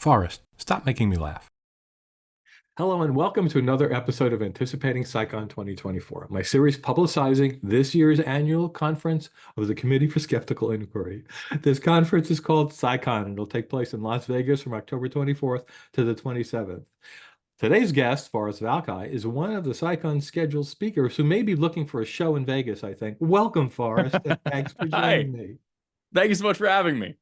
Forrest, stop making me laugh. Hello and welcome to another episode of Anticipating CSICon 2024, my series publicizing this year's annual conference of the Committee for Skeptical Inquiry. This conference is called CSICon and it'll take place in Las Vegas from October 24th to the 27th. Today's guest, Forrest Valkai, is one of the CSICon scheduled speakers who may be looking for a show in Vegas, I think. Welcome, Forrest, and thanks for Hi, joining me. thank you so much for having me.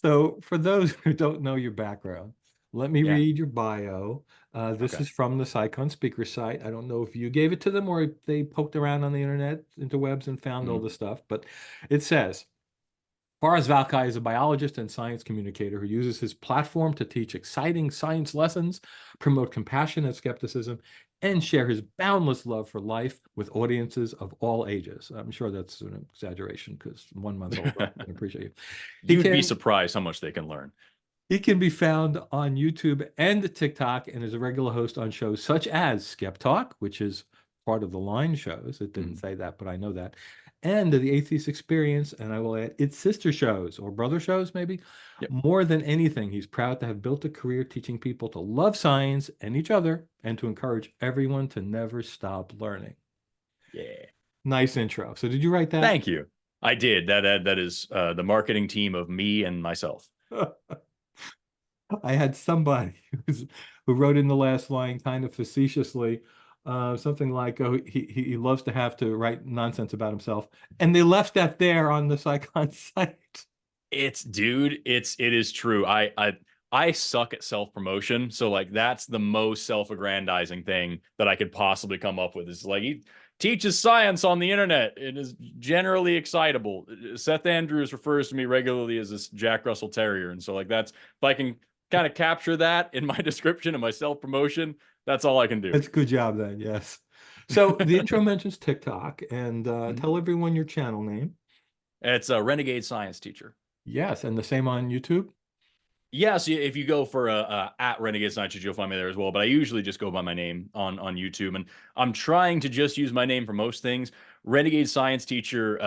So, for those who don't know your background, let me Yeah, read your bio. This okay. is from the CSICon speaker site. I don't know if you gave it to them or if they poked around on the internet, interwebs, and found all Mhm. this stuff, but it says, Forrest Valkai is a biologist and science communicator who uses his platform to teach exciting science lessons, promote compassion and skepticism, and share his boundless love for life with audiences of all ages. I'm sure that's an exaggeration because 1 month old can appreciate you. He You'd be can surprised how much they can learn. he can be found on YouTube and TikTok and is a regular host on shows such as Skep Talk, which is part of the Line shows. It didn't Mhm. say that, but I know that. And the Atheist Experience, and I will add its sister shows or brother shows, maybe. Yep. More than anything, he's proud to have built a career teaching people to love science and each other and to encourage everyone to never stop learning. Yeah. Nice intro. So, did you write that? Thank you. I did. That is the marketing team of me and myself. I had somebody who wrote in the last line kind of facetiously, something like, "Oh, he loves to have to write nonsense about himself," and they left that there on the CSICon site. It is true. I suck at self-promotion, so like that's the most self-aggrandizing thing that I could possibly come up with. Is like he teaches science on the internet. It is generally excitable. Seth Andrews refers to me regularly as this Jack Russell Terrier, and so like that's if I can kind of capture that in my description and my self-promotion, that's all I can do. That's a good job then. Yes. So the intro mentions TikTok, and Mhm. tell everyone your channel name. It's a renegade science teacher. Yes, and the same on YouTube. Yeah, so if you go for at Renegade Scientist, you'll find me there as well. But I usually just go by my name on YouTube, and I'm trying to just use my name for most things. Renegade Science Teacher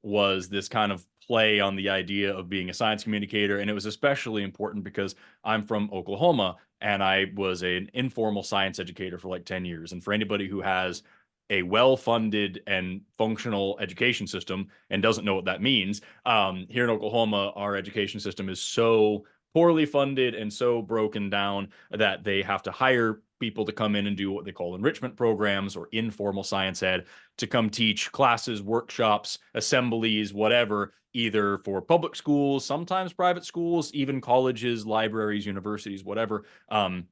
was this kind of play on the idea of being a science communicator, and it was especially important because I'm from Oklahoma, and I was an informal science educator for like 10 years. And for anybody who has a well-funded and functional education system and doesn't know what that means, here in Oklahoma, our education system is so poorly funded and so broken down that they have to hire people to come in and do what they call enrichment programs or informal science ed to come teach classes, workshops, assemblies, whatever, either for public schools, sometimes private schools, even colleges, libraries, universities, whatever. And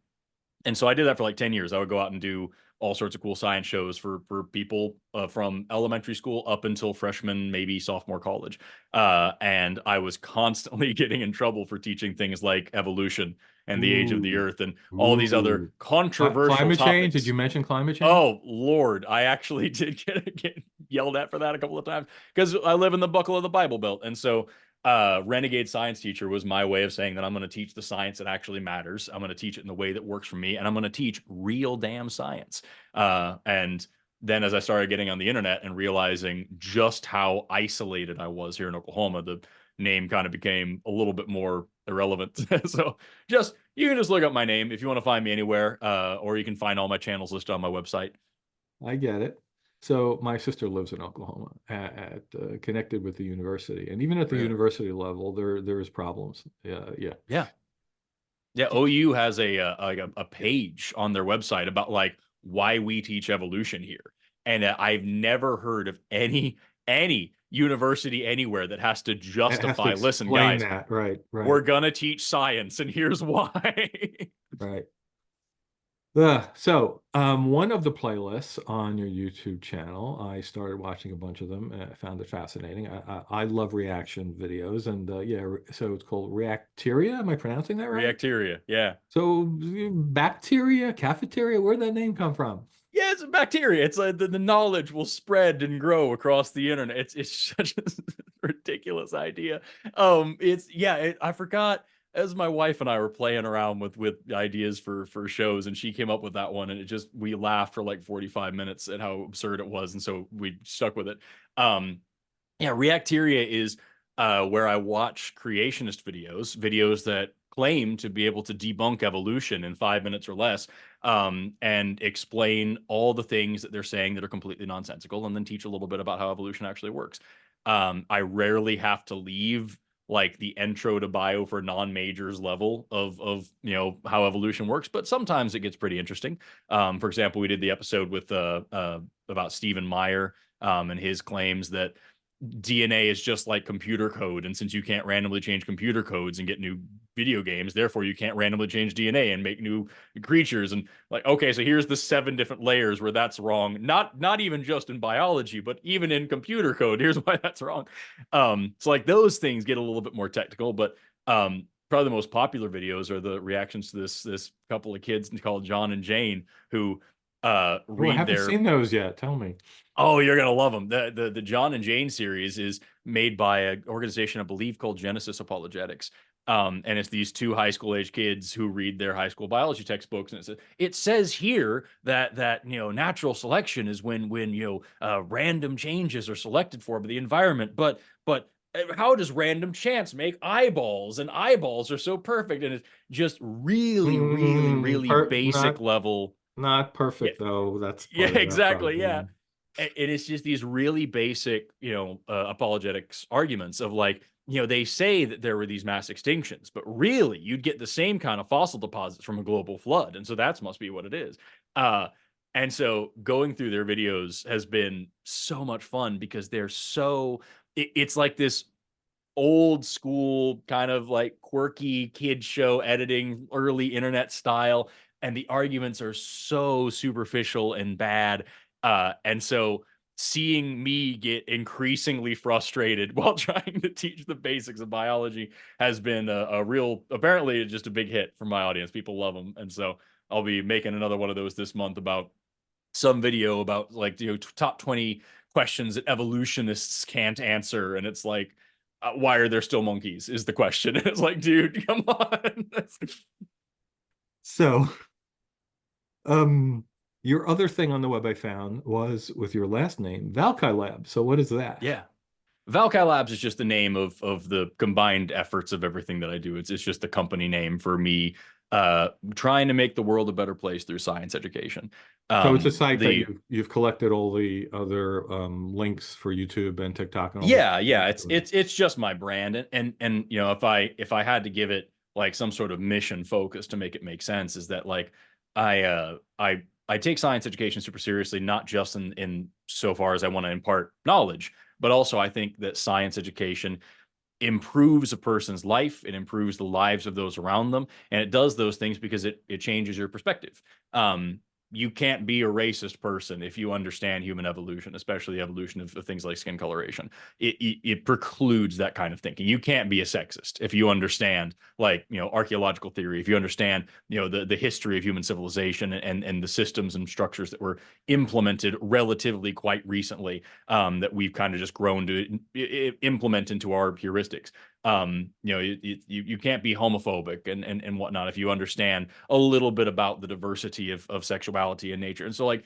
so I did that for like 10 years. I would go out and do all sorts of cool science shows for people from elementary school up until freshman, maybe sophomore college. And I was constantly getting in trouble for teaching things like evolution and the age of the Ooh, earth and all these other ooh. controversial Climate change? Did topics. you mention climate change? Oh Lord, I actually did get yelled at for that a couple of times because I live in the buckle of the Bible Belt, and so renegade science teacher was my way of saying that I'm going to teach the science that actually matters. I'm going to teach it in the way that works for me, and I'm going to teach real damn science. And then as I started getting on the internet and realizing just how isolated I was here in Oklahoma, the name kind of became a little bit more irrelevant. So just you can just look up my name if you want to find me anywhere, or you can find all my channels listed on my website. I get it. So my sister lives in Oklahoma connected with the university, and even at the Really? university level, there is problems. Yeah, yeah. Yeah. Yeah, OU has a page on their website about like why we teach evolution here, and I've never heard of any university anywhere that has to It has to justify. Listen, explain guys, that. Right, we're right, gonna teach science, and here's why. right. One of the playlists on your YouTube channel, I started watching a bunch of them. And I found it fascinating. I love reaction videos, and so it's called Reacteria. Am I pronouncing that right? Reacteria, yeah. So, bacteria, cafeteria, where'd that name come from? Yeah, it's a bacteria. It's like the knowledge will spread and grow across the internet. It's such a ridiculous idea. I forgot as my wife and I were playing around with ideas for shows, and she came up with that one, and it just we laughed for like 45 minutes at how absurd it was, and so we stuck with it. Um, yeah, Reacteria is where I watch creationist videos, videos that claim to be able to debunk evolution in 5 minutes or less, and explain all the things that they're saying that are completely nonsensical, and then teach a little bit about how evolution actually works. I rarely have to leave like the intro to bio for non-majors level of how evolution works, but sometimes it gets pretty interesting. For example, we did the episode with about Stephen Meyer, and his claims that DNA is just like computer code, and since you can't randomly change computer codes and get new video games, therefore you can't randomly change DNA and make new creatures. And like, okay, so here's the 7 different layers where that's wrong. Not even just in biology, but even in computer code. Here's why that's wrong. So like those things get a little bit more technical, but probably the most popular videos are the reactions to this couple of kids called John and Jane who Oh, I read haven't their seen those yet. Tell me. Oh, you're gonna love them. The John and Jane series is made by an organization I believe called Genesis Apologetics. And it's these 2 high school age kids who read their high school biology textbooks, and it says here that natural selection is when random changes are selected for by the environment, but how does random chance make eyeballs? And eyeballs are so perfect, and it's just really, really, really basic Not level. not Yeah, perfect though. That's yeah, part of that exactly. Yeah. problem. And it's just these really basic, apologetics arguments of like, they say that there were these mass extinctions, but really you'd get the same kind of fossil deposits from a global flood. And so that must be what it is. Uh, and so going through their videos has been so much fun because it's like this old school kind of like quirky kid show editing, early internet style, and the arguments are so superficial and bad. And so seeing me get increasingly frustrated while trying to teach the basics of biology has been a real, apparently just a big hit for my audience. People love them. And so I'll be making another one of those this month about some video about like top 20 questions that evolutionists can't answer, and it's like, why are there still monkeys is the question. It's like, dude, come on. So, um, your other thing on the web I found was with your last name, Valkai Labs. So what is that? Yeah, Valkai Labs is just the name of the combined efforts of everything that I do. It's just the company name for me trying to make the world a better place through science education. So it's a site that The you've collected all the other links for YouTube and TikTok and all this. Yeah, it's just my brand, and if I had to give it like some sort of mission focus to make it make sense, is that like I take science education super seriously, not just in so far as I want to impart knowledge, but also I think that science education improves a person's life, it improves the lives of those around them, and it does those things because it changes your perspective. You can't be a racist person if you understand human evolution, especially the evolution of things like skin coloration. It precludes that kind of thinking. You can't be a sexist if you understand like archaeological theory, if you understand the history of human civilization and the systems and structures that were implemented relatively quite recently, that we've kind of just grown to implement into our heuristics. You can't be homophobic and whatnot if you understand a little bit about the diversity of sexuality and nature. And so like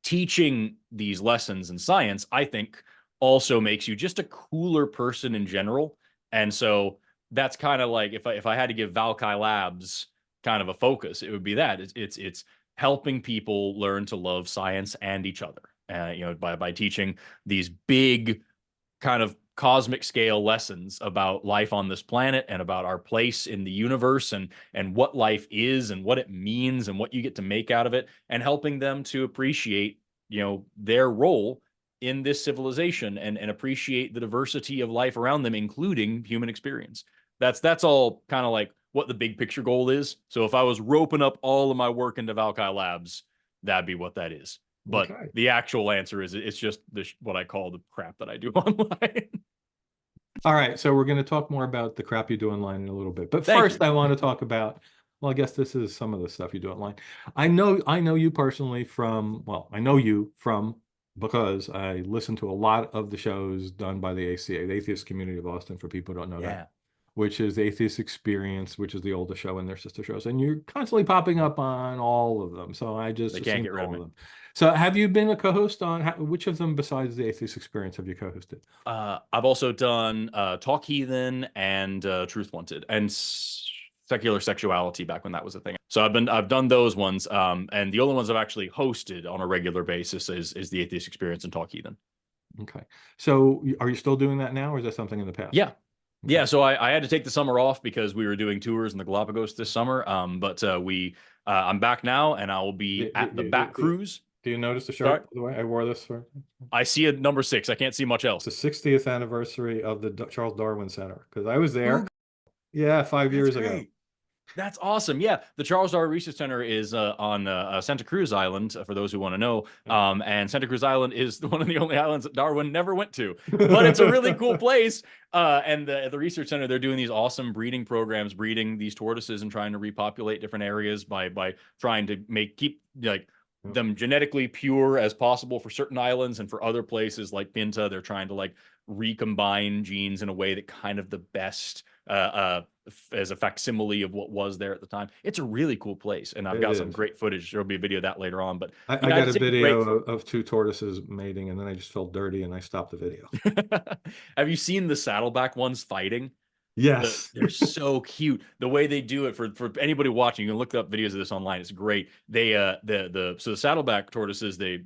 teaching these lessons in science, I think also makes you just a cooler person in general. And so that's kind of like if I had to give Valkai Labs kind of a focus, it would be that it's helping people learn to love science and each other. By teaching these big kind of cosmic scale lessons about life on this planet and about our place in the universe and what life is and what it means and what you get to make out of it, and helping them to appreciate their role in this civilization and appreciate the diversity of life around them, including human experience. That's all kind of like what the big picture goal is. So if I was roping up all of my work into Valkai Labs, that'd be what that is. But Okay. the actual answer is it's just what I call the crap that I do online. All right, so we're going to talk more about the crap you do online in a little bit. But Thank first, you. I want to talk about, well, I guess this is some of the stuff you do online. I know you personally from, well, I know you from because I listen to a lot of the shows done by the ACA, the Atheist Community of Austin, for people who don't know that, Yeah. which is Atheist Experience, which is the oldest show and their sister shows. And you're constantly popping up on all of them. So I just They can't assumed get rid of all of me. them. So have you been a co-host on, which of them besides the Atheist Experience have you co-hosted? I've also done Talk Heathen and Truth Wanted. And secular sexuality back when that was a thing. So I've done those ones, and the only ones I've actually hosted on a regular basis is the Atheist Experience and Talk Heathen. Okay. So are you still doing that now, or is that something in the past? Yeah. Yeah, Okay. so I had to take the summer off because we were doing tours in the Galapagos this summer. But I'm back now, and I will be Do, do, at the do, Bat do, Cruise. do you notice the Sorry, shirt, by the way? I wore this for I see a number 6. I can't see much else. the 60th anniversary of the Charles Darwin Center because I was Ooh, there. Yeah, five that's years ago. great. That's awesome. Yeah, the Charles Darwin Research Center is on Santa Cruz Island, for those who want to know. And Santa Cruz Island is one of the only islands that Darwin never went to. But it's a really cool place. And the research center, they're doing these awesome breeding programs, breeding these tortoises and trying to repopulate different areas by trying to keep like them genetically pure as possible for certain islands, and for other places like Pinta, they're trying to like recombine genes in a way that kind of the best as a facsimile of what was there at the time. It's a really cool place, and I've It got some is. great footage. There'll be a video of that later on. But the I got United a States is video great for. of two tortoises mating, and then I just felt dirty and I stopped the video. Have you seen the saddleback ones fighting? Yes. They're so cute. The way they do it, for anybody watching, you can look up videos of this online. It's great. They so the saddleback tortoises, they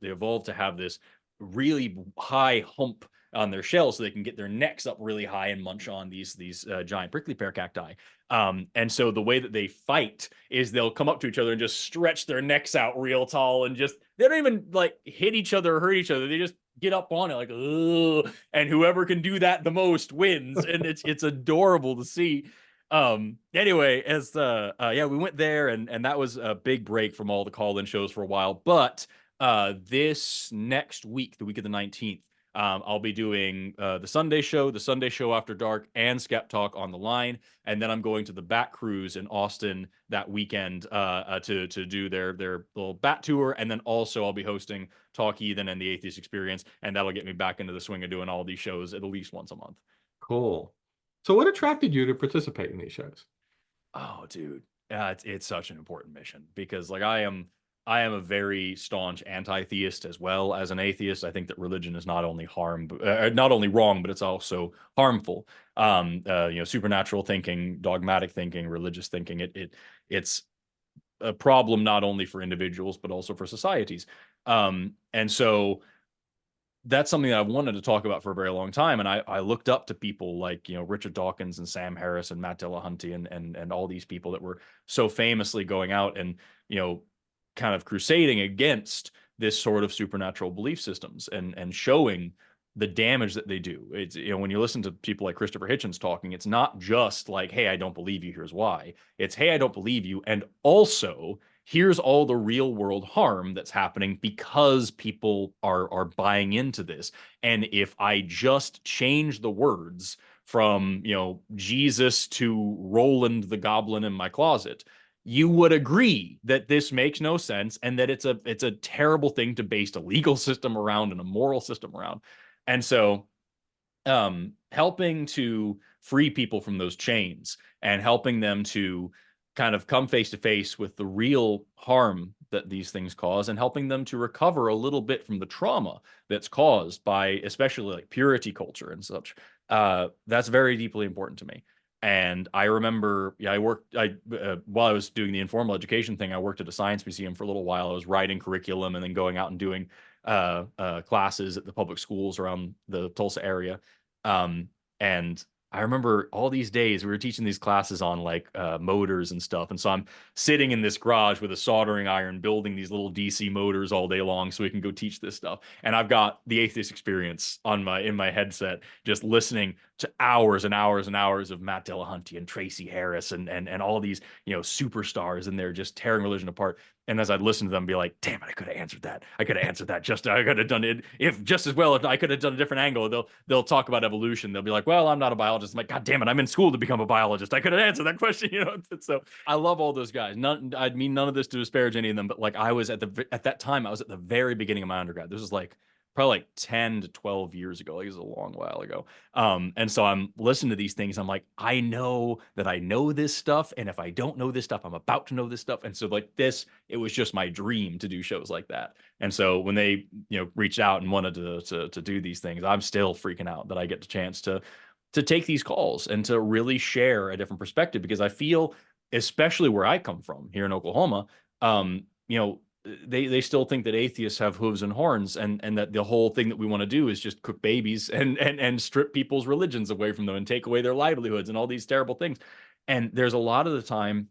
evolved to have this really high hump on their shell so they can get their necks up really high and munch on these giant prickly pear cacti. And so the way that they fight is they'll come up to each other and just stretch their necks out real tall, and just they don't even like hit each other or hurt each other. They just get up on it like, ugh, and whoever can do that the most wins. And it's adorable to see. Anyway, as yeah, we went there, and that was a big break from all the call-in shows for a while. But this next week, the week of the 19th, I'll be doing the Sunday show After Dark, and Skep Talk on the line, and then I'm going to the Bat Cruise in Austin that weekend to do their little Bat tour, and then also I'll be hosting Talk Heathen and the Atheist Experience, and that'll get me back into the swing of doing all these shows at least once a month. Cool. So what attracted you to participate in these shows? Oh, dude, it's such an important mission, because like I am a very staunch anti-theist as well as an atheist. I think that religion is not only not only wrong, but it's also harmful. Supernatural thinking, dogmatic thinking, religious thinking. It's a problem not only for individuals but also for societies. And so that's something that I've wanted to talk about for a very long time. And I looked up to people like, Richard Dawkins and Sam Harris and Matt Dillahunty and all these people that were so famously going out and, kind of crusading against this sort of supernatural belief systems and showing the damage that they do. It's, when you listen to people like Christopher Hitchens talking, it's not just like, hey, I don't believe you, here's why. It's, hey, I don't believe you, and also here's all the real world harm that's happening because people are buying into this. And if I just change the words from, Jesus to Roland the Goblin in my closet, you would agree that this makes no sense, and that it's a terrible thing to base a legal system around and a moral system around. And so helping to free people from those chains and helping them to kind of come face to face with the real harm that these things cause, and helping them to recover a little bit from the trauma that's caused by especially like purity culture and such. That's very deeply important to me. And I remember, while I was doing the informal education thing, I worked at a science museum for a little while. I was writing curriculum and then going out and doing classes at the public schools around the Tulsa area. And I remember all these days we were teaching these classes on like motors and stuff. And so I'm sitting in this garage with a soldering iron, building these little DC motors all day long so we can go teach this stuff. And I've got the Atheist Experience in my headset, just listening to hours and hours and hours of Matt Dillahunty and Tracy Harris and all these, superstars, and they're just tearing religion apart. And as I'd listen to them, be like, damn it, I could have answered that. I could have answered that. I could have done it if just as well. If I could have done a different angle. They'll talk about evolution. They'll be like, well, I'm not a biologist. I'm like, God damn it, I'm in school to become a biologist. I could have answered that question. So I love all those guys. I mean none of this to disparage any of them, but like I was at that time, I was at the very beginning of my undergrad. This was like probably like 10 to 12 years ago. Like, it was a long while ago. And so I'm listening to these things. I'm like, I know that I know this stuff. And if I don't know this stuff, I'm about to know this stuff. And so like it was just my dream to do shows like that. And so when they, reached out and wanted to do these things, I'm still freaking out that I get the chance to to take these calls and to really share a different perspective, because I feel, especially where I come from here in Oklahoma, you know, they still think that atheists have hooves and horns, and that the whole thing that we want to do is just cook babies and strip people's religions away from them and take away their livelihoods and all these terrible things. And there's a lot of the time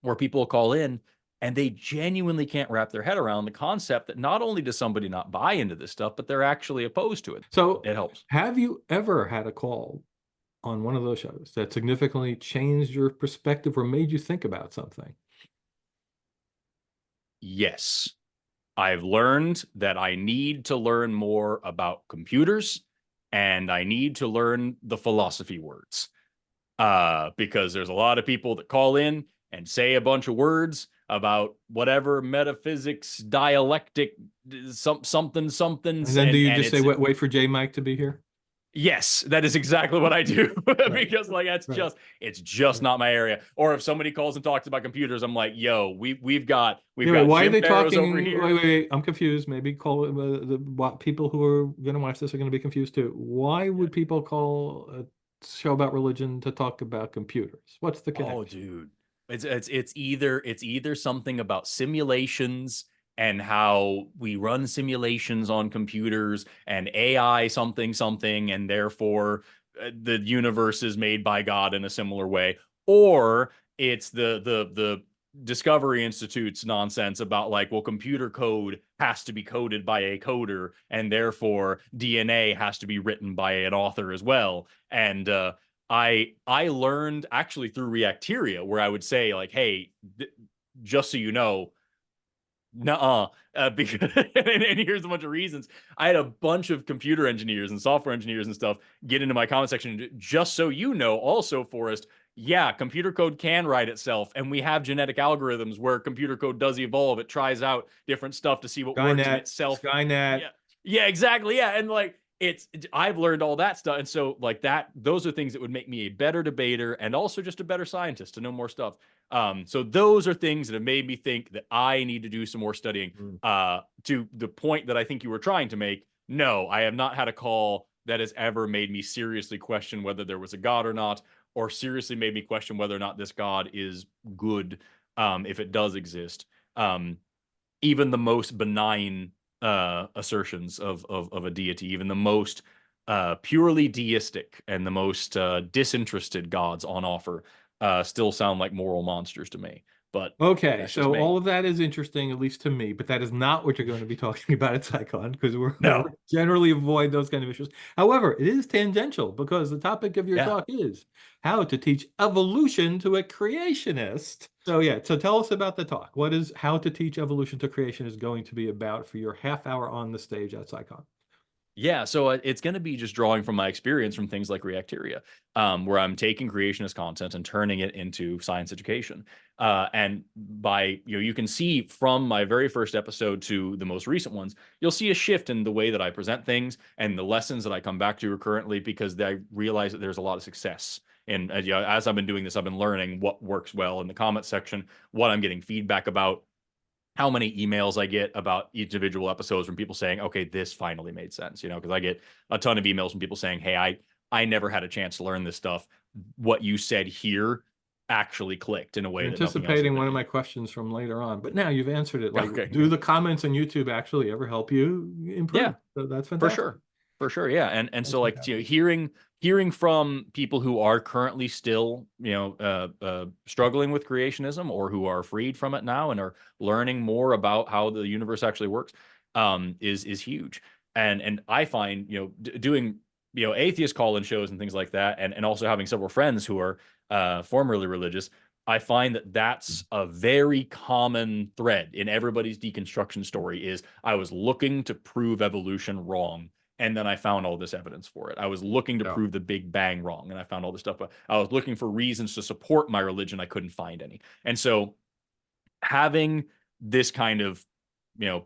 where people call in and they genuinely can't wrap their head around the concept that not only does somebody not buy into this stuff, but they're actually opposed to it. So It helps. have you ever had a call on one of those shows that significantly changed your perspective or made you think about something? Yes. I've learned that I need to learn more about computers, and I need to learn the philosophy words. Because there's a lot of people that call in and say a bunch of words about whatever metaphysics, dialectic, somethings, And then do you and just say, it's wait for J Mike to be here? yes, that is exactly what I do. Right. Because like that's Right. it's just Right. not my area. Or if somebody calls and talks about computers, I'm like, yo, we've got Wait, why are Jim they Barrows over talking? here. Wait, I'm confused. Maybe call it what people who are going to watch this are going to be confused too. Why Yeah. would people call a show about religion to talk about computers? What's the Oh, connection? dude. It's either something about simulations and how we run simulations on computers and AI something, and therefore the universe is made by God in a similar way, or it's the Discovery Institute's nonsense about like, well, computer code has to be coded by a coder, and therefore DNA has to be written by an author as well. And I learned actually through Reacteria, where I would say like, hey, just so you know, nuh-uh, because and here's a bunch of reasons. I had a bunch of computer engineers and software engineers and stuff get into my comment section. Just so you know, also, Forrest, yeah, computer code can write itself, and we have genetic algorithms where computer code does evolve. It tries out different stuff to see what works in Skynet, itself. Skynet. Yeah, yeah, exactly. Yeah, and like I've learned all that stuff, and so like that, those are things that would make me a better debater and also just a better scientist to know more stuff. So those are things that have made me think that I need to do some more studying. Mm. To the point that I think you were trying to make, no, I have not had a call that has ever made me seriously question whether there was a God or not, or seriously made me question whether or not this God is good, if it does exist. Even the most benign assertions of a deity, even the most purely deistic and the most disinterested gods on offer, still sound like moral monsters to me. But Okay, that's just so me. all of that is interesting, at least to me, but that is not what you're going to be talking about at CSICon because we're No. generally avoid those kind of issues. However, it is tangential because the topic of your Yeah. talk is how to teach evolution to a creationist. So yeah, so tell us about the talk. What is how to teach evolution to creation is going to be about for your half hour on the stage at CSICon? Yeah, so it's going to be just drawing from my experience from things like Reacteria, where I'm taking creationist content and turning it into science education. And by, you can see from my very first episode to the most recent ones, you'll see a shift in the way that I present things and the lessons that I come back to currently, because I realize that there's a lot of success. And as I've been doing this, I've been learning what works well in the comment section, what I'm getting feedback about, how many emails I get about each individual episodes from people saying, okay, this finally made sense, because I get a ton of emails from people saying, hey, I never had a chance to learn this stuff. What you said here actually clicked in a way You're that nothing else has anticipating been one of my able questions from later on, but now you've answered it. to. Like, Okay, do good. the comments on YouTube actually ever help you Yeah, improve? So that's for fantastic. sure. For sure, yeah. And That's so like, fantastic. hearing from people who are currently still, struggling with creationism, or who are freed from it now and are learning more about how the universe actually works, is huge. And I find, doing, atheist call-in shows and things like that, and also having several friends who are formerly religious, I find that that's a very common thread in everybody's deconstruction story. Is I was looking to prove evolution wrong, and then I found all this evidence for it. I was looking to Yeah. prove the Big Bang wrong, and I found all this stuff. But I was looking for reasons to support my religion. I couldn't find any. And so having this kind of,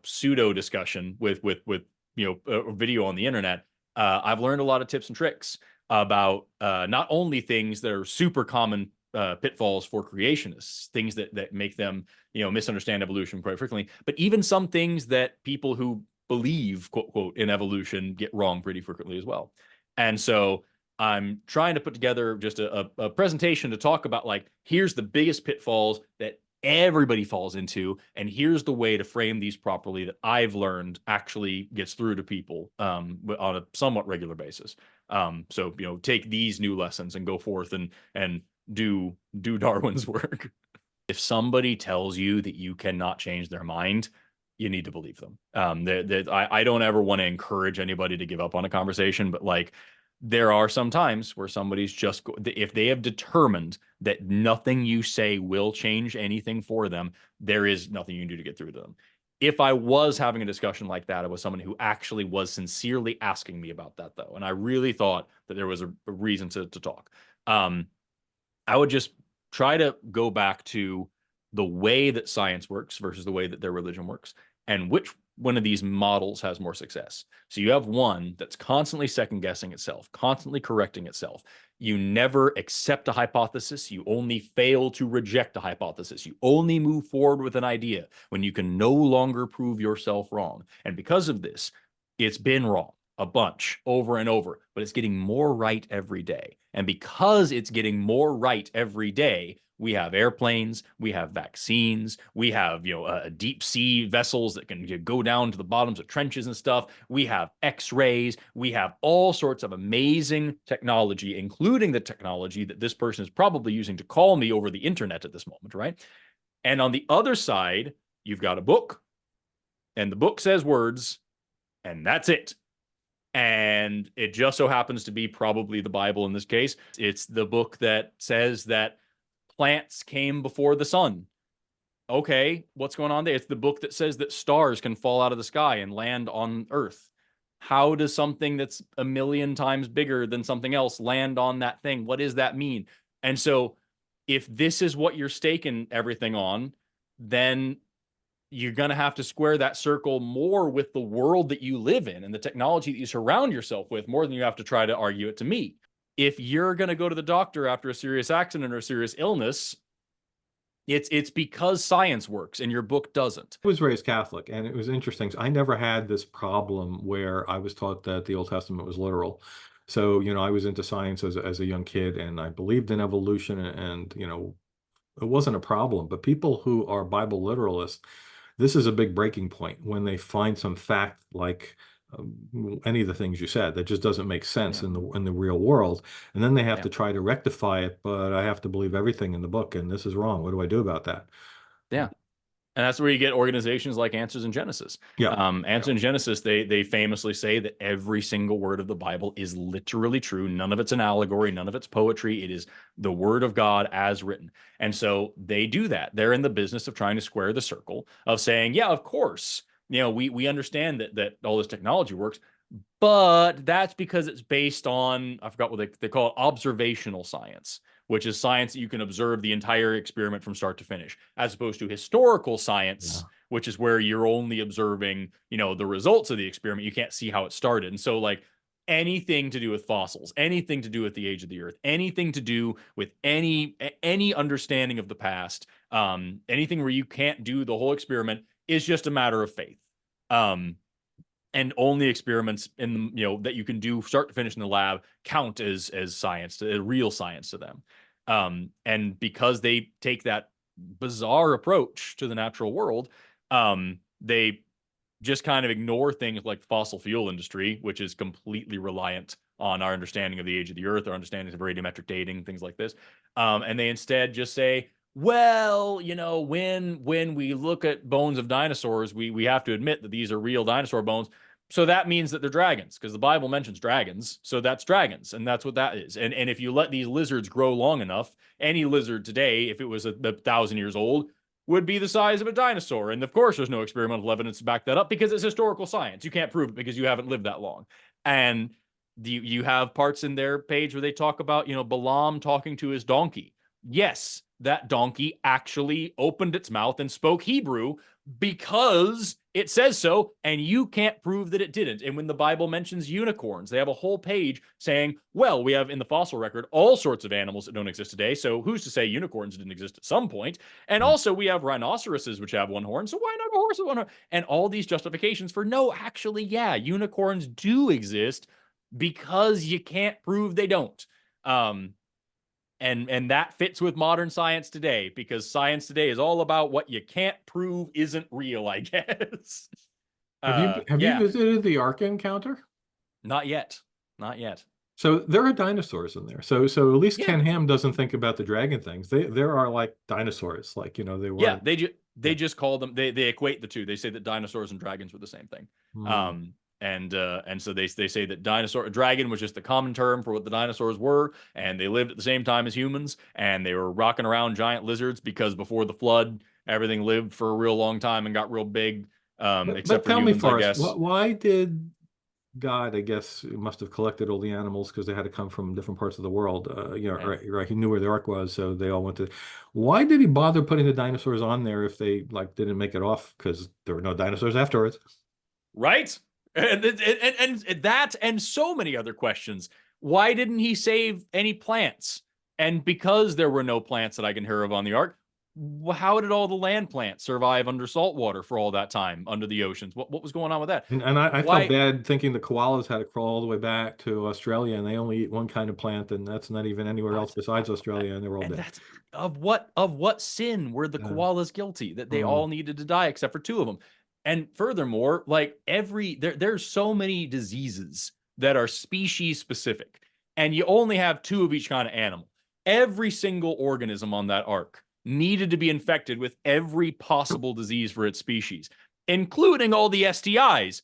pseudo discussion with a video on the internet, I've learned a lot of tips and tricks about not only things that are super common pitfalls for creationists, things that make them, misunderstand evolution quite frequently, but even some things that people who believe, quote quote, in evolution get wrong pretty frequently as well. And so I'm trying to put together just a presentation to talk about, like, here's the biggest pitfalls that everybody falls into, and here's the way to frame these properly that I've learned actually gets through to people on a somewhat regular basis. So, take these new lessons and go forth and do Darwin's work. If somebody tells you that you cannot change their mind, you need to believe them. I don't ever want to encourage anybody to give up on a conversation, but like, there are some times where somebody's just if they have determined that nothing you say will change anything for them, there is nothing you can do to get through to them. If I was having a discussion like that, it was someone who actually was sincerely asking me about that, though, and I really thought that there was a reason to talk. I would just try to go back to the way that science works versus the way that their religion works, and which one of these models has more success. So you have one that's constantly second guessing itself, constantly correcting itself. You never accept a hypothesis. You only fail to reject a hypothesis. You only move forward with an idea when you can no longer prove yourself wrong. And because of this, it's been wrong a bunch over and over, but it's getting more right every day. And because it's getting more right every day, we have airplanes, we have vaccines, we have deep sea vessels that can go down to the bottoms of trenches and stuff. We have X-rays, we have all sorts of amazing technology, including the technology that this person is probably using to call me over the internet at this moment, right? And on the other side, you've got a book, and the book says words, and that's it. And it just so happens to be probably the Bible in this case. It's the book that says that plants came before the sun. Okay, what's going on there? It's the book that says that stars can fall out of the sky and land on Earth. How does something that's a million times bigger than something else land on that thing? What does that mean? And so, if this is what you're staking everything on, then you're going to have to square that circle more with the world that you live in and the technology that you surround yourself with, more than you have to try to argue it to me. If you're going to go to the doctor after a serious accident or a serious illness, it's because science works and your book doesn't. I was raised Catholic, and it was interesting. I never had this problem where I was taught that the Old Testament was literal. So, I was into science as a young kid, and I believed in evolution, and, it wasn't a problem. But people who are Bible literalists, this is a big breaking point when they find some fact like any of the things you said that just doesn't make sense Yeah. in the real world, and then they have Yeah. to try to rectify it. But I have to believe everything in the book, and this is wrong. What do I do about that? Yeah. And that's where you get organizations like Answers in Genesis. Yeah. Answers in Genesis, they famously say that every single word of the Bible is literally true. None of it's an allegory, none of it's poetry. It is the word of God as written. And so they do that. They're in the business of trying to square the circle of saying, yeah, of course, we understand that all this technology works, but that's because it's based on, I forgot what they call it, observational science, which is science that you can observe the entire experiment from start to finish, as opposed to historical science, Yeah. which is where you're only observing, the results of the experiment. You can't see how it started. And so, like, anything to do with fossils, anything to do with the age of the earth, anything to do with any understanding of the past, anything where you can't do the whole experiment is just a matter of faith. And only experiments that you can do start to finish in the lab count as science, real science to them. And because they take that bizarre approach to the natural world, they just kind of ignore things like fossil fuel industry, which is completely reliant on our understanding of the age of the earth, our understanding of radiometric dating, things like this. And they instead just say, well, when we look at bones of dinosaurs, we have to admit that these are real dinosaur bones. So that means that they're dragons, because the Bible mentions dragons. So that's dragons, and that's what that is. And if you let these lizards grow long enough, any lizard today, if it was 1,000 years old, would be the size of a dinosaur. And of course, there's no experimental evidence to back that up because it's historical science. You can't prove it because you haven't lived that long. And you have parts in their page where they talk about, Balaam talking to his donkey. Yes, that donkey actually opened its mouth and spoke Hebrew because it says so, and you can't prove that it didn't. And when the Bible mentions unicorns, they have a whole page saying, well, we have in the fossil record all sorts of animals that don't exist today, so who's to say unicorns didn't exist at some point? And also we have rhinoceroses which have one horn, so why not a horse with one horn? And all these justifications for, no, actually, yeah, unicorns do exist, because you can't prove they don't. And that fits with modern science today, because science today is all about what you can't prove isn't real, I guess. Have you Yeah, visited the Ark Encounter? not yet. Not yet. So there are dinosaurs in there. So at least Yeah. Ken Ham doesn't think about the dragon things. There are like dinosaurs, like they Yeah, weren't. they Yeah. just call them, they equate the two. They say that dinosaurs and dragons were the same thing. Hmm. And so they say that dragon was just the common term for what the dinosaurs were, and they lived at the same time as humans, and they were rocking around giant lizards because before the flood, everything lived for a real long time and got real big, But except for tell me, humans, I Forrest, guess. why did God, I guess, must have collected all the animals because they had to come from different parts of the world. And Right. He knew where the Ark was, so they all went to. Why did he bother putting the dinosaurs on there if they like didn't make it off? Because there were no dinosaurs afterwards. right? And that and so many other questions. Why didn't he save any plants? And because there were no plants that I can hear of on the Ark, how did all the land plants survive under salt water for all that time under the oceans? What was going on with that? And I felt Why? bad thinking the koalas had to crawl all the way back to Australia, and they only eat one kind of plant, and that's not even anywhere else besides Australia, and they're all And dead. that's of what sin were the Uh, koalas guilty that they mm. all needed to die except for two of them? And furthermore, like there's so many diseases that are species specific, and you only have two of each kind of animal. Every single organism on that ark needed to be infected with every possible disease for its species, including all the STIs.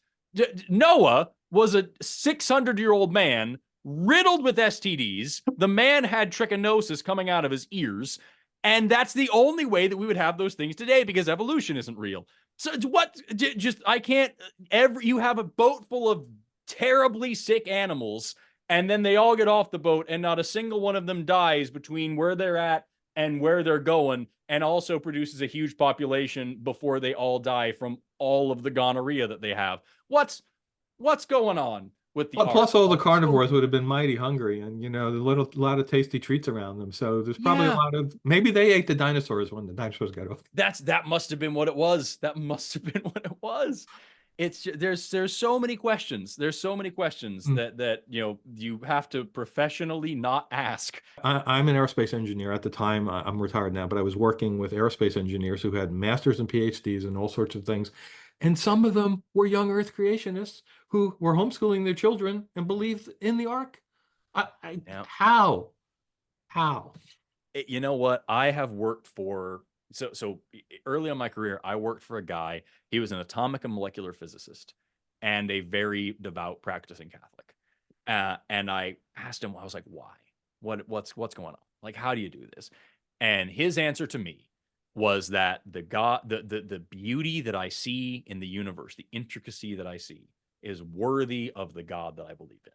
Noah was a 600-year-old man riddled with STDs. The man had trichinosis coming out of his ears. And that's the only way that we would have those things today, because evolution isn't real. So what? Just I can't. You have a boat full of terribly sick animals, and then they all get off the boat, and not a single one of them dies between where they're at and where they're going, and also produces a huge population before they all die from all of the gonorrhea that they have. What's going on with the Plus, ark? all the Oh, so carnivores would have been mighty hungry, and a lot of tasty treats around them. So there's probably a yeah, lot of maybe they ate the dinosaurs when the dinosaurs got off. that must have been what it was. That must have been what it was. There's so many questions. There's so many questions Mm. that you have to professionally not ask. I'm an aerospace engineer at the time. I'm retired now, but I was working with aerospace engineers who had masters and PhDs and all sorts of things. And some of them were young Earth creationists who were homeschooling their children and believed in the Ark. Now, How? How? you know what? I have worked for so early in my career, I worked for a guy. He was an atomic and molecular physicist and a very devout practicing Catholic. And I asked him, I was like, why? What's going on? Like, how do you do this? And his answer to me was that the beauty that I see in the universe, the intricacy that I see, is worthy of the God that I believe in.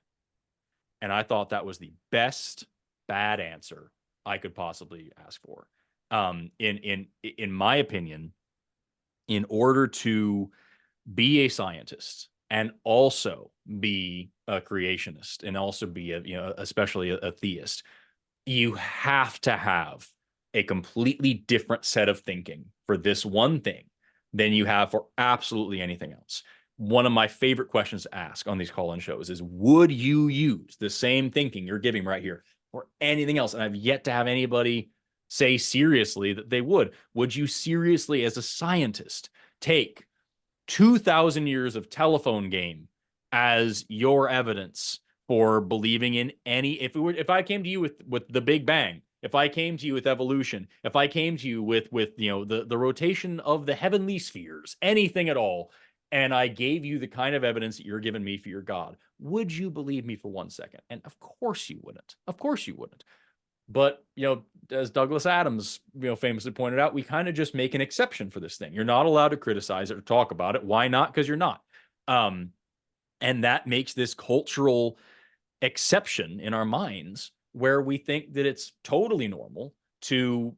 And I thought that was the best bad answer I could possibly ask for. In my opinion, in order to be a scientist and also be a creationist and also be especially a theist, you have to have a completely different set of thinking for this one thing than you have for absolutely anything else. One of my favorite questions to ask on these call-in shows is, would you use the same thinking you're giving right here for anything else? And I've yet to have anybody say seriously that they would. Would you seriously, as a scientist, take 2,000 years of telephone game as your evidence for believing in any? If I came to you with the Big Bang, if I came to you with evolution, if I came to you with the rotation of the heavenly spheres, anything at all, and I gave you the kind of evidence that you're giving me for your God, would you believe me for 1 second? And of course you wouldn't. Of course you wouldn't. But, as Douglas Adams, famously pointed out, we kind of just make an exception for this thing. You're not allowed to criticize it or talk about it. Why not? Because you're not. Um, and that makes this cultural exception in our minds where we think that it's totally normal to,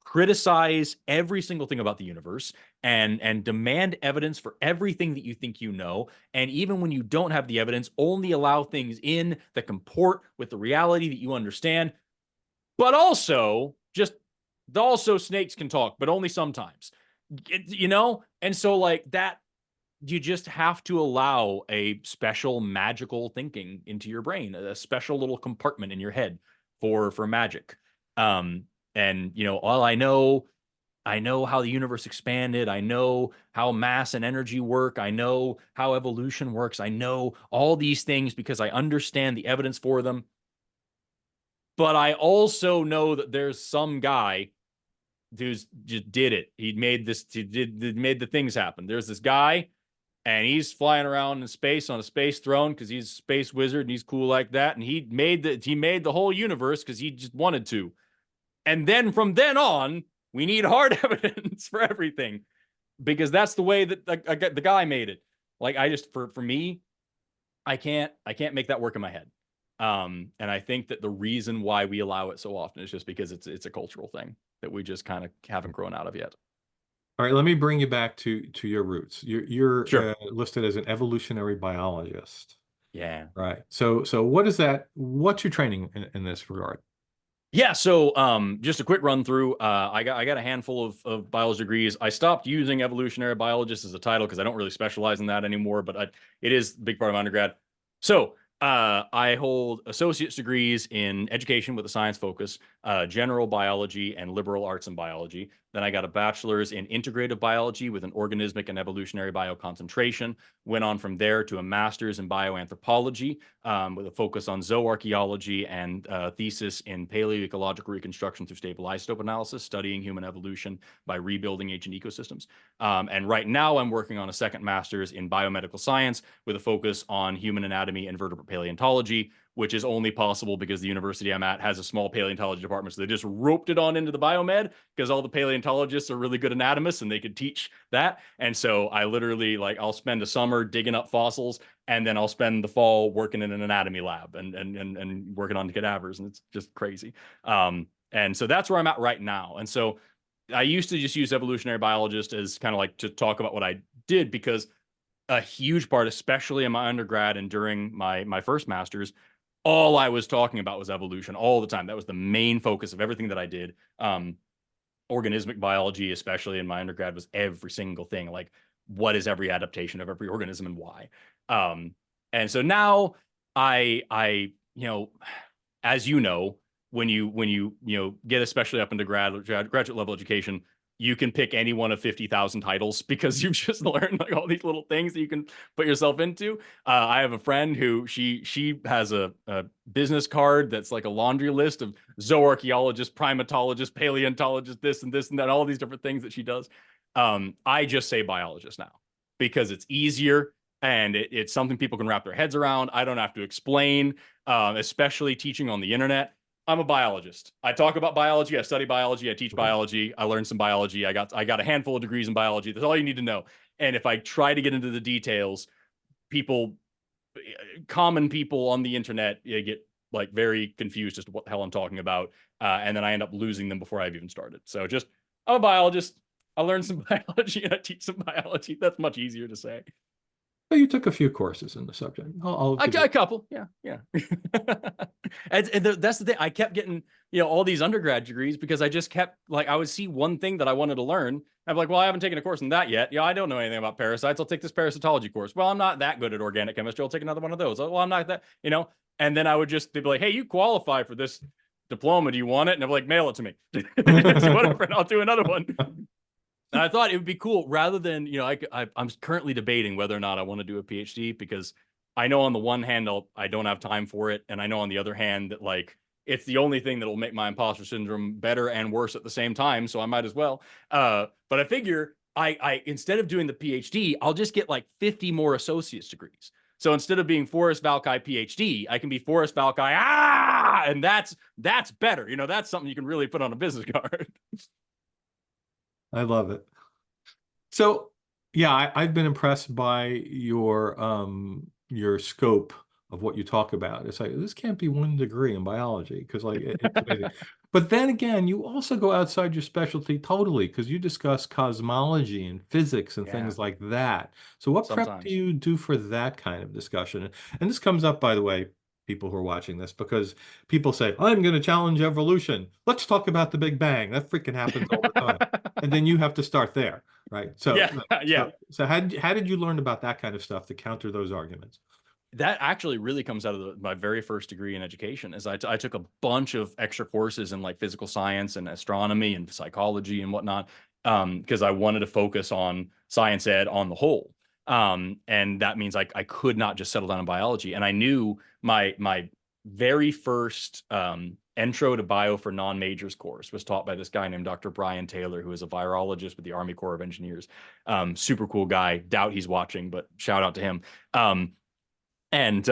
criticize every single thing about the universe and demand evidence for everything that you think you know. And even when you don't have the evidence, only allow things in that comport with the reality that you understand. But also snakes can talk, but only sometimes. And so like you just have to allow a special magical thinking into your brain, a special little compartment in your head for magic. And all I know how the universe expanded. I know how mass and energy work. I know how evolution works. I know all these things because I understand the evidence for them. But I also know that there's some guy who's just did it. He made this, made the things happen. There's this guy, and he's flying around in space on a space throne because he's a space wizard and he's cool like that. And he made the whole universe because he just wanted to. And then from then on, we need hard evidence for everything because that's the way that the guy made it. Like I just for me, I can't make that work in my head. And I think that the reason why we allow it so often is just because it's a cultural thing that we just kind of haven't grown out of yet. All right, let me bring you back to your roots. You're Sure. listed as an evolutionary biologist, Yeah. right? So what is that? What's your training in this regard? Yeah, so just a quick run through. I got a handful of biology degrees. I stopped using evolutionary biologist as a title because I don't really specialize in that anymore, but it is a big part of my undergrad. So I hold associate's degrees in education with a science focus, general biology, and liberal arts and biology. Then I got a bachelor's in integrative biology with an organismic and evolutionary bioconcentration. Went on from there to a master's in bioanthropology with a focus on zooarchaeology and thesis in paleoecological reconstruction through stable isotope analysis, studying human evolution by rebuilding ancient ecosystems. And right now I'm working on a second master's in biomedical science with a focus on human anatomy and vertebrate paleontology, which is only possible because the university I'm at has a small paleontology department. So they just roped it on into the biomed because all the paleontologists are really good anatomists and they could teach that. And so I literally I'll spend a summer digging up fossils and then I'll spend the fall working in an anatomy lab and working on cadavers. And it's just crazy. And so that's where I'm at right now. And so I used to just use evolutionary biologist as kind of like to talk about what I did because a huge part, especially in my undergrad and during my first master's, all I was talking about was evolution all the time. That was the main focus of everything that I did. Organismic biology, especially in my undergrad, was every single thing. Like, what is every adaptation of every organism and why? And so now as you know, when you get especially up into graduate level education, you can pick any one of 50,000 titles because you've just learned all these little things that you can put yourself into. I have a friend who she has a business card that's like a laundry list of zooarchaeologist, primatologist, paleontologist, this and this and that, all these different things that she does. I just say biologist now because it's easier and it's something people can wrap their heads around. I don't have to explain, especially teaching on the internet. I'm a biologist. I talk about biology. I study biology. I teach biology. I learned some biology. I got a handful of degrees in biology. That's all you need to know. And if I try to get into the details, common people on the internet get very confused as to what the hell I'm talking about. And then I end up losing them before I've even started. So I'm a biologist. I learned some biology and I teach some biology. That's much easier to say. Well, you took a few courses in the subject. I'll give you A couple, yeah. And that's the thing. I kept getting, all these undergrad degrees because I just kept I would see one thing that I wanted to learn. I'm like, well, I haven't taken a course in that yet. Yeah, I don't know anything about parasites. I'll take this parasitology course. Well, I'm not that good at organic chemistry. I'll take another one of those. Well, I'm not that, And then they'd be like, hey, you qualify for this diploma. Do you want it? And I'm like, mail it to me. Whatever, and I'll do another one. And I thought it would be cool rather than, I'm currently debating whether or not I want to do a PhD because I know on the one hand, I don't have time for it. And I know on the other hand that it's the only thing that will make my imposter syndrome better and worse at the same time. So I might as well. But I figure I instead of doing the PhD, I'll just get 50 more associate's degrees. So instead of being Forrest Valkai PhD, I can be Forrest Valkai. And that's better. That's something you can really put on a business card. I love it. So, yeah, I've been impressed by your scope of what you talk about. It's like this can't be 1 degree in biology because it's amazing. But then again, you also go outside your specialty totally because you discuss cosmology and physics and Yeah, things like that. So what prep do sometimes. you do for that kind of discussion? And this comes up, by the way, people who are watching this, because people say, I'm going to challenge evolution. Let's talk about the Big Bang. That freaking happens all the time. and then you have to start there, right? Yeah, yeah. So how did you learn about that kind of stuff to counter those arguments? That actually really comes out of my very first degree in education. Is I took a bunch of extra courses in like physical science and astronomy and psychology and whatnot, because I wanted to focus on science ed on the whole. And that means I could not just settle down in biology. And I knew my very first intro to bio for non-majors course was taught by this guy named Dr. Brian Taylor, who is a virologist with the Army Corps of Engineers. Super cool guy. Doubt he's watching, but shout out to him. And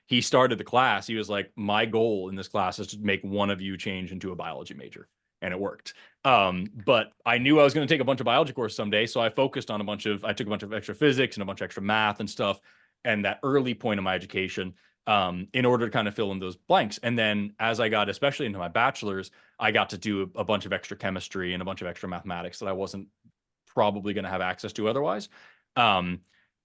he started the class. He was like, my goal in this class is to make one of you change into a biology major. And it worked. But I knew I was going to take a bunch of biology courses someday. So I focused on I took a bunch of extra physics and a bunch of extra math and stuff. And that early point of my education, in order to kind of fill in those blanks. And then as I got, especially into my bachelor's, I got to do a bunch of extra chemistry and a bunch of extra mathematics that I wasn't probably going to have access to otherwise.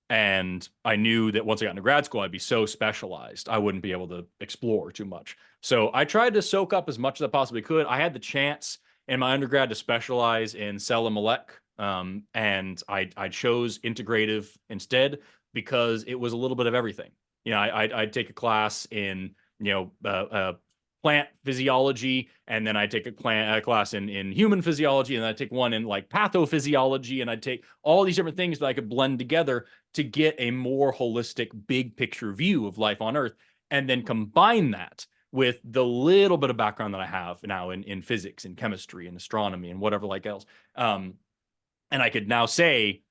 And I knew that once I got into grad school, I'd be so specialized, I wouldn't be able to explore too much. So I tried to soak up as much as I possibly could. I had the chance in my undergrad to specialize in cell and molec, and I chose integrative instead because it was a little bit of everything. I'd take a class in plant physiology, and then I take a class in human physiology, and then I take one in like pathophysiology, and I'd take all these different things that I could blend together to get a more holistic, big picture view of life on Earth, and then combine that with the little bit of background that I have now in physics and chemistry and astronomy and whatever like else. And I could now say,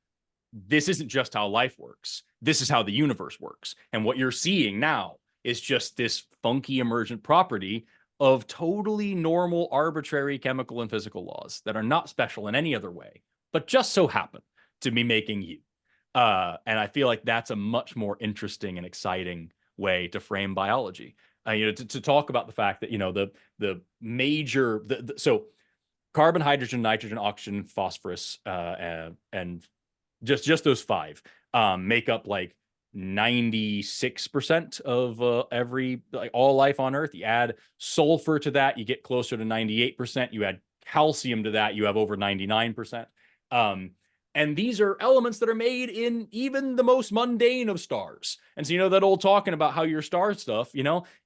this isn't just how life works. This is how the universe works. And what you're seeing now is just this funky emergent property of totally normal, arbitrary chemical and physical laws that are not special in any other way, but just so happen to be making you. And I feel like that's a much more interesting and exciting way to frame biology. To talk about the fact that the major so carbon, hydrogen, nitrogen, oxygen, phosphorus, and just those five make up like 96% of all life on Earth. You add sulfur to that, you get closer to 98%. You add calcium to that, you have over 99%. And these are elements that are made in even the most mundane of stars. And so, that old talking about how your star stuff,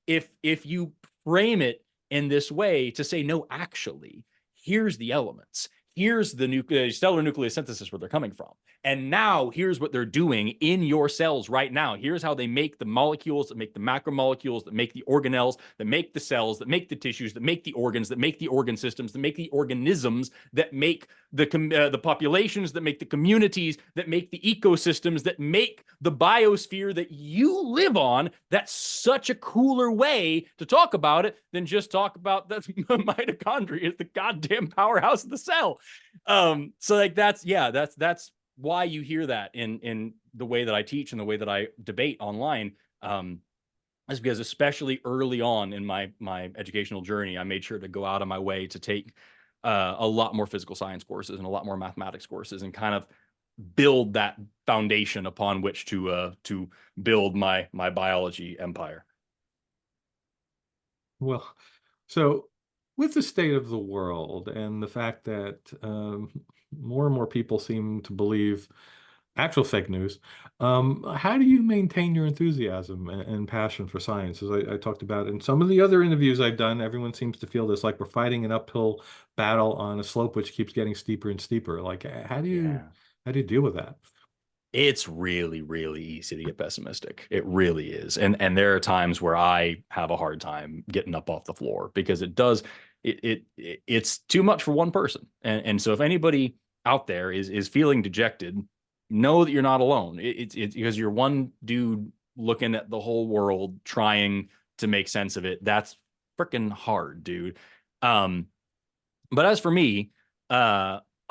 if you frame it in this way to say, no, actually, here's the elements. Here's the stellar nucleosynthesis where they're coming from. And now here's what they're doing in your cells right now. Here's how they make the molecules that make the macromolecules, that make the organelles, that make the cells, that make the tissues, that make the organs, that make the organ systems, that make the organisms, that make the populations, that make the communities, that make the ecosystems, that make the biosphere that you live on. That's such a cooler way to talk about it than just talk about that mitochondria is the goddamn powerhouse of the cell. So like that's why you hear that in the way that I teach and the way that I debate online. Is because especially early on in my educational journey, I made sure to go out of my way to take a lot more physical science courses and a lot more mathematics courses, and kind of build that foundation upon which to build my biology empire. Well, so with the state of the world and the fact that more and more people seem to believe actual fake news, how do you maintain your enthusiasm and passion for science? As I talked about in some of the other interviews I've done, everyone seems to feel this like we're fighting an uphill battle on a slope which keeps getting steeper and steeper. Like, how do you deal with that? It's really, really easy to get pessimistic. It really is. And there are times where I have a hard time getting up off the floor because it's too much for one person. And so if anybody out there is feeling dejected, know that you're not alone. It's because you're one dude looking at the whole world trying to make sense of it. That's freaking hard, dude. But as for me,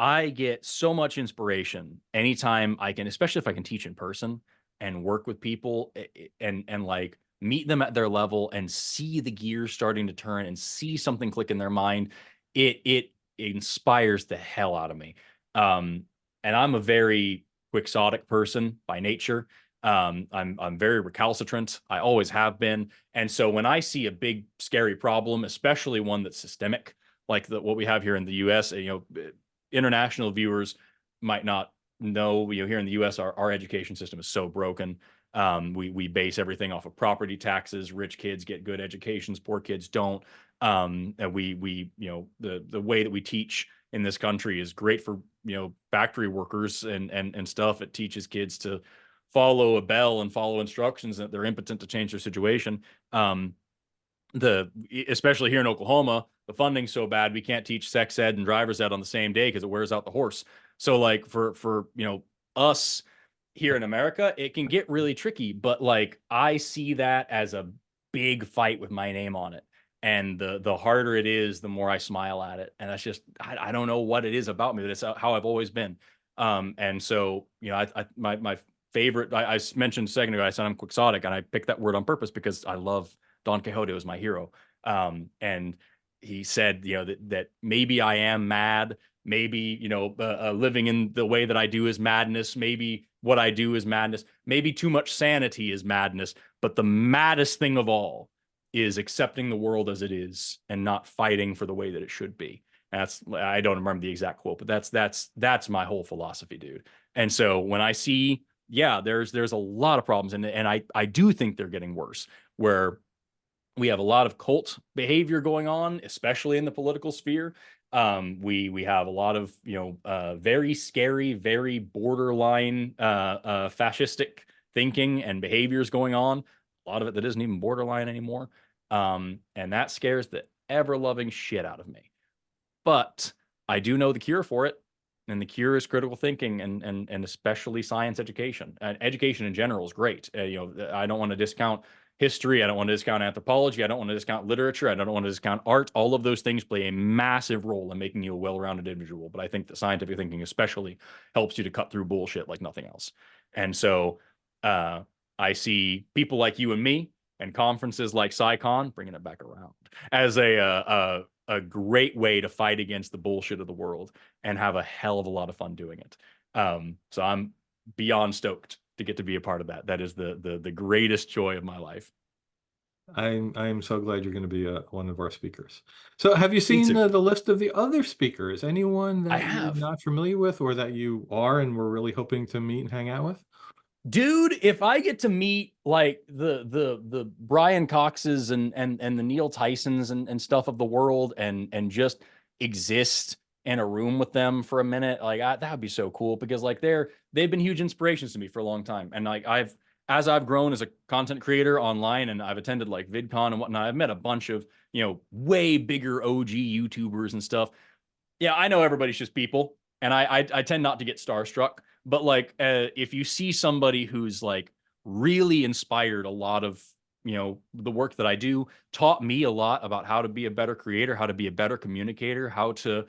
I get so much inspiration anytime I can, especially if I can teach in person and work with people and like meet them at their level and see the gears starting to turn and see something click in their mind. It inspires the hell out of me. And I'm a very quixotic person by nature. I'm very recalcitrant. I always have been. And so when I see a big, scary problem, especially one that's systemic, like what we have here in the US, international viewers might not know, here in the U.S., our education system is so broken. We base everything off of property taxes. Rich kids get good educations, poor kids don't. And the way that we teach in this country is great for factory workers and stuff. It teaches kids to follow a bell and follow instructions, that they're impotent to change their situation. Especially here in Oklahoma, the funding's so bad we can't teach sex ed and driver's ed on the same day because it wears out the horse. So like for us here in America, it can get really tricky. But like I see that as a big fight with my name on it. And the harder it is, the more I smile at it. And that's just I don't know what it is about me. That's how I've always been. And so my favorite, I mentioned a second ago, I said I'm quixotic, and I picked that word on purpose because I love Don Quixote. Was my hero. And he said, that maybe I am mad. Maybe, living in the way that I do is madness. Maybe what I do is madness. Maybe too much sanity is madness. But the maddest thing of all is accepting the world as it is and not fighting for the way that it should be. I don't remember the exact quote, but that's my whole philosophy, dude. And so when I see, there's a lot of problems, and I do think they're getting worse, where we have a lot of cult behavior going on, especially in the political sphere. We have a lot of very scary, very borderline fascistic thinking and behaviors going on. A lot of it that isn't even borderline anymore, and that scares the ever-loving shit out of me. But I do know the cure for it, and the cure is critical thinking, and especially science education. Education in general is great. I don't want to discount history. I don't want to discount anthropology. I don't want to discount literature. I don't want to discount art. All of those things play a massive role in making you a well-rounded individual. But I think that scientific thinking especially helps you to cut through bullshit like nothing else. And so I see people like you and me and conferences like CSICon, bringing it back around, as a great way to fight against the bullshit of the world and have a hell of a lot of fun doing it. So I'm beyond stoked to get to be a part of that. That is the greatest joy of my life. I'm so glad you're going to be one of our speakers. So have you seen the list of the other speakers? Anyone that you're not familiar with, or that you are and we're really hoping to meet and hang out with? Dude, if I get to meet like the Brian Coxes and the Neil Tysons and stuff of the world, and just exist in a room with them for a minute, like that would be so cool, because like they've been huge inspirations to me for a long time. And like as I've grown as a content creator online, and I've attended like VidCon and whatnot, I've met a bunch of way bigger OG YouTubers and stuff. Yeah, I know everybody's just people, and I tend not to get starstruck. But like, if you see somebody who's like really inspired a lot of the work that I do, taught me a lot about how to be a better creator, how to be a better communicator, how to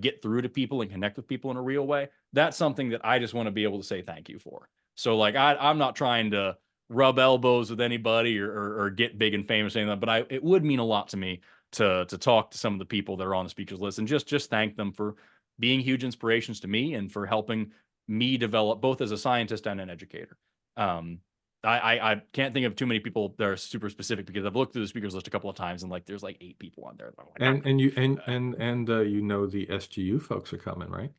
get through to people and connect with people in a real way, that's something that I just want to be able to say thank you for. So like, I'm not trying to rub elbows with anybody or get big and famous or anything, but it would mean a lot to me to talk to some of the people that are on the speakers list and just thank them for being huge inspirations to me and for helping me develop both as a scientist and an educator. I can't think of too many people that are super specific, because I've looked through the speakers list a couple of times, and like there's like 8 people on there. Like, and the SGU folks are coming, right?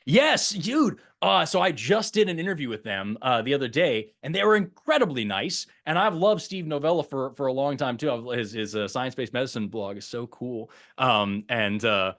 Yes, dude. So I just did an interview with them the other day, and they were incredibly nice. And I've loved Steve Novella for a long time too. His science-based medicine blog is so cool. It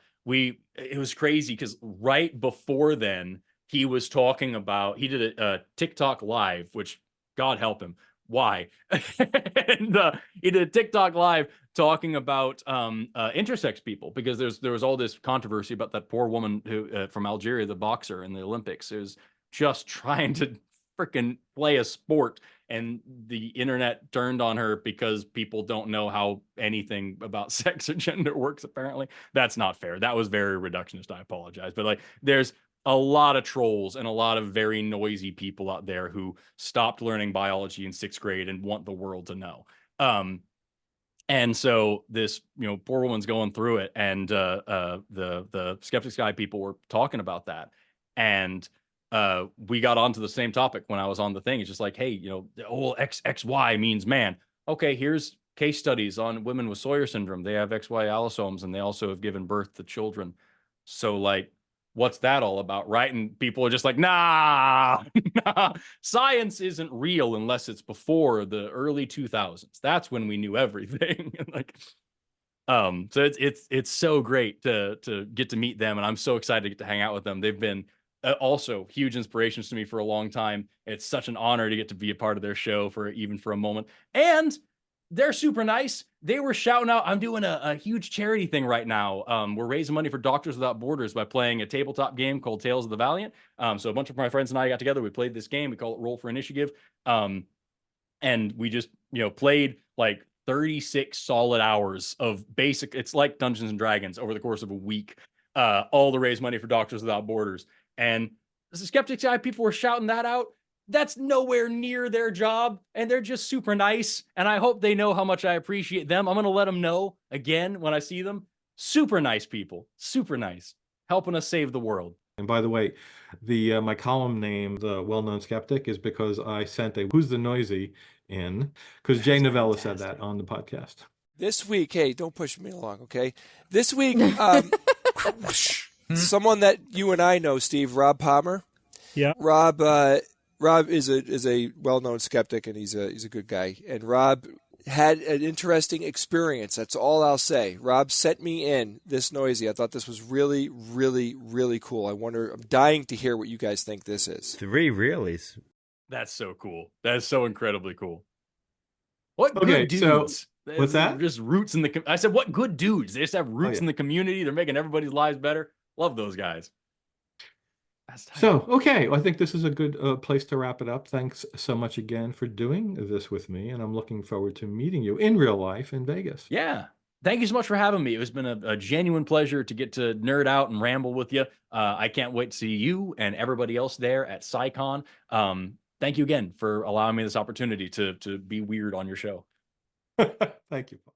was crazy because right before then he was talking about, he did a TikTok live, which God help him. Why? And he did a TikTok live talking about intersex people, because there was all this controversy about that poor woman who from Algeria, the boxer in the Olympics, who's just trying to freaking play a sport, and the internet turned on her because people don't know how anything about sex or gender works. Apparently, that's not fair. That was very reductionist. I apologize, but like there's a lot of trolls and a lot of very noisy people out there who stopped learning biology in 6th grade and want the world to know. And so this, poor woman's going through it, and the Skeptics Guy people were talking about that, and we got onto the same topic when I was on the thing. It's just like, hey, the whole XY means man. Okay, here's case studies on women with Sawyer syndrome. They have XY allosomes, and they also have given birth to children. So like, what's that all about, right? And people are just like, nah, nah, science isn't real unless it's before the early 2000s. That's when we knew everything. Like, so it's so great to get to meet them, and I'm so excited to get to hang out with them. They've been also huge inspirations to me for a long time. It's such an honor to get to be a part of their show for even for a moment, and they're super nice. They were shouting out, I'm doing a huge charity thing right now. We're raising money for Doctors Without Borders by playing a tabletop game called Tales of the Valiant. So a bunch of my friends and I got together. We played this game. We call it Roll for Initiative. And we just, played like 36 solid hours of basic. It's like Dungeons and Dragons over the course of a week, all to raise money for Doctors Without Borders. And the Skeptics Eye people were shouting that out. That's nowhere near their job, and they're just super nice. And I hope they know how much I appreciate them. I'm going to let them know again when I see them. Super nice people, super nice, helping us save the world. And by the way, the my column name, The Well-Known Skeptic, is because I sent a Who's the Noisy in, because Jay Novella said that on the podcast. This week, hey, don't push me along, okay? This week, someone that you and I know, Steve, Rob Palmer. Yeah. Rob is a well-known skeptic, and he's a good guy. And Rob had an interesting experience. That's all I'll say. Rob sent me in this noisy. I thought this was really, really, really cool. I'm dying to hear what you guys think this is. 3 reallys. That's so cool. That is so incredibly cool. What Okay, good dudes. so what's that? Just roots in the. I said, what good dudes. They just have roots in the community. They're making everybody's lives better. Love those guys. So, okay, I think this is a good place to wrap it up. Thanks so much again for doing this with me, and I'm looking forward to meeting you in real life in Vegas. Yeah. Thank you so much for having me. It's been a genuine pleasure to get to nerd out and ramble with you. I can't wait to see you and everybody else there at CSICon. Thank you again for allowing me this opportunity to be weird on your show. Thank you, Paul.